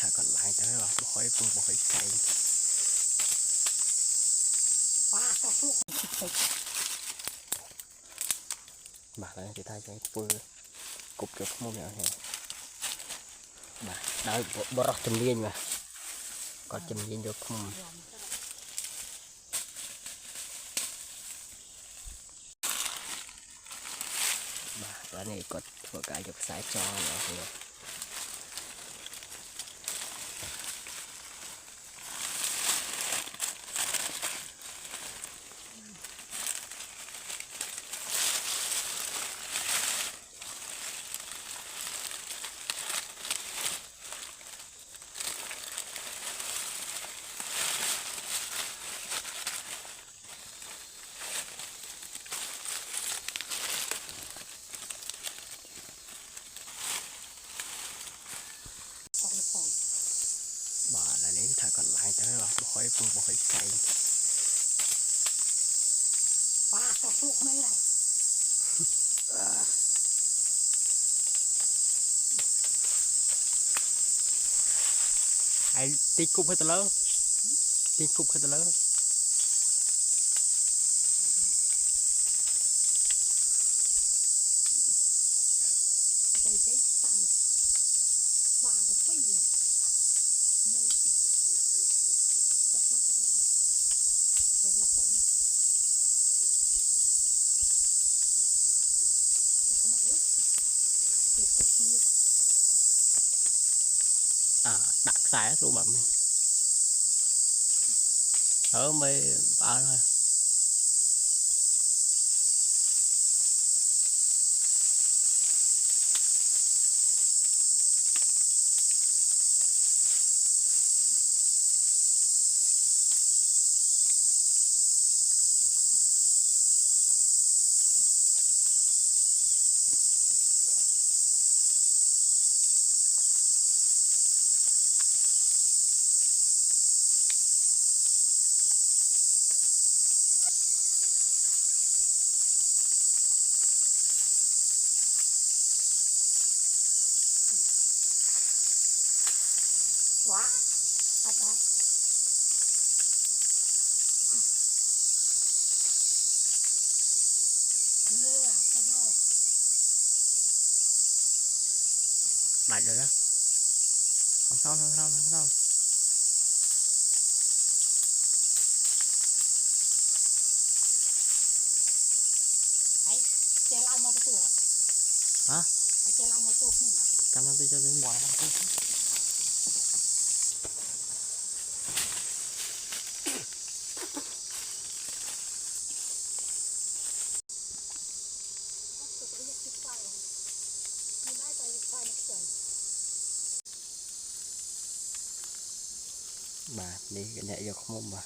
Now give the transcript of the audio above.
ถ่ายก่อนไลน์แต่ว่าบ่ค่อยปรุงบ่ค่อยไกลป้าก็สู้บาทแล้วจะถ่ายใจปืนกบเกี่ยวกับมุมอย่างนี้บาทได้บ่รักจำเนียนมาก็จำเนียนยกมุมบาทแล้วนี่กดหัวกายยกสายจอเนาะบาทแล้วนี่ถ่ายก่อนไลน์แต่ว่าบ่ค่อยปรุงบ่ค่อยไกลป้าก็สู้ไม่ได้ไอ้ตีคุบให้ตะเลอตีคุบให้ตะเลอใจใจตั้งบ้าจะปี้เลยมวยตกนักตกนักตกนักตกนักตกนักเลยเก็บตะเกียบđặt xài luôn bạn mình ở mấy ba thôi quá thật hả lừa cái vô lại rồi đó không sao không sao không sao ấy chơi lao mau cái tuổi hả chơi lao mau cuộc nữa cam đi cho đến bò bà đi cái này vô không mà